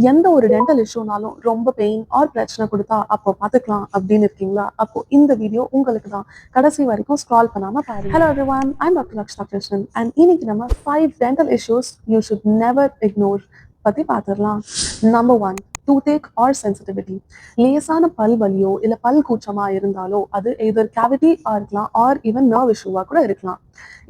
எந்த ஒரு டென்டல் இஷ்யூனாலும் ரொம்ப பெயின் ஆர் பிரச்சனை கொடுத்தா அப்போ பார்த்துக்கலாம் அப்படின்னு இருக்கீங்களா? அப்போ இந்த வீடியோ உங்களுக்கு தான். கடைசி வரைக்கும் ஸ்க்ரால் பண்ணாம பாருங்க. Hello everyone, I'm doctor Lakshna Krishnan and இன்னைக்கு நம்ம 5 dental issues you should never ignore பத்தி பார்த்துடலாம். Number 1, toothache or sensitivity. லேசான பல் வலியோ இல்ல பல் கூச்சமா இருந்தாலோ அது எய்தர் கேவிட்டி இருக்கலாம் ஆர் ஈவன் நர்வ் இஷ்யூவா கூட இருக்கலாம்.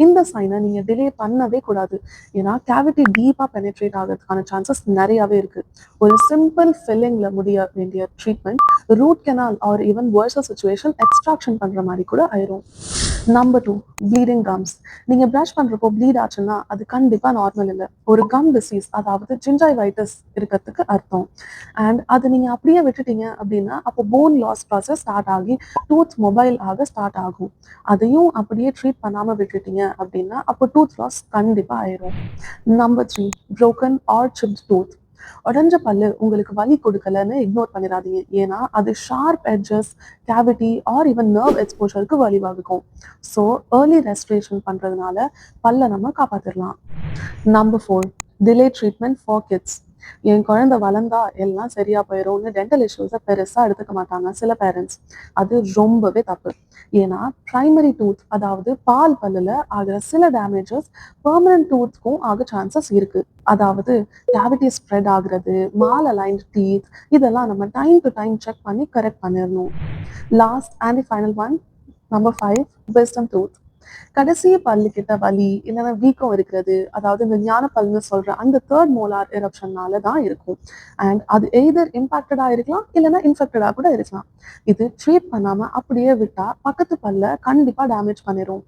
இந்த சைனை நீங்க டிலே பண்ணவே கூடாது. ஏன்னா கேவிட்டி டீப்பா பெனிட்ரேட் ஆகிறதுக்கான சான்சஸ் நிறையவே இருக்கு. ஒரு சிம்பிள் ஃபில்லிங்ல முடிய வேண்டிய treatment root canal or even worse situation extraction பண்ற மாதிரி கூட ஆயிரும். Number 2, bleeding gums. நீங்க ப்ரஷ் பண்றப்போ ப்ளீட் ஆச்சுன்னா அது கண்டிப்பா நார்மல் இல்லை. ஒரு கம் டிசீஸ், அதாவது ஜிஞ்சைவைட்டிஸ் இருக்கிறதுக்கு அர்த்தம். அண்ட் அது நீங்க அப்படியே விட்டுட்டீங்க அப்படின்னா அப்போ போன் லாஸ் ப்ராசஸ் ஸ்டார்ட் ஆகி டூத் மொபைல் ஆக ஸ்டார்ட் ஆகும். அதையும் அப்படியே ட்ரீட் பண்ணாம விட்டுட்டீங்க அப்படின்னா அப்போ டூத் லாஸ் கண்டிப்பா ஆயிரும். Number 3, broken or chipped tooth. உடஞ்ச பல்லு உங்களுக்கு வலி கொடுக்கலன்னு இக்னோர் பண்ணிடாதீங்க. ஏன்னா அது sharp edges, cavity or even nerve எக்ஸ்போஷருக்கு வழிவகுக்கும். ஸோ ஏர்லி ரெஸ்டரேஷன் பண்றதுனால பல்ல நம்ம காப்பாத்திடலாம். Number 4, delay treatment for kids. என் குழந்தை வளர்ந்தா எல்லாம் சரியா போயிடும்னு டென்டல் இஷ்யூஸை பெருசா எடுத்துக்க மாட்டாங்க சில பேரண்ட்ஸ். அது ரொம்பவே தப்பு. ஏன்னா பிரைமரி டூத், அதாவது பால் பல்லுல ஆகிற சில டேமேஜஸ் பெர்மனன்ட் டூத்க்கும் ஆக சான்சஸ் இருக்கு. அதாவது கேவிட்டி ஸ்ப்ரெட் ஆகுறது, மால் அலைன்ட் டீத், இதெல்லாம் நம்ம டைம் டு டைம் செக் பண்ணி கரெக்ட் பண்ணிடணும். Last and the final one, number 5, wisdom tooth. கடைசி பல்லு கிட்ட வலி இல்லைன்னா வீக்கம் இருக்கிறது, அதாவது இந்த ஞான பல்லுன்னு சொல்ற அந்த தேர்ட் மோலார் எரப்ஷன்னால தான் இருக்கும். அண்ட் அது எய்தர் இம்பாக்டடா இருக்கலாம் இல்லைன்னா இன்ஃபெக்டடா கூட இருக்கலாம். இது ட்ரீட் பண்ணாம அப்படியே விட்டா பக்கத்து பல்ல கண்டிப்பா டேமேஜ் பண்ணிடும்.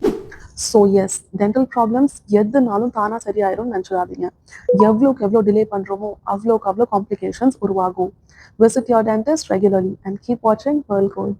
ஸோ எஸ், டென்டல் ப்ராப்ளம்ஸ் எதுனாலும் தானா சரியாயிரும் நினைச்சிடாதீங்க. எவ்வளோக்கு எவ்வளோ டிலே பண்றோமோ அவ்வளோக்கு அவ்வளோ காம்ப்ளிகேஷன்ஸ் உருவாகும். Visit your dentist regularly and keep வாட்சிங் Pearl Gold.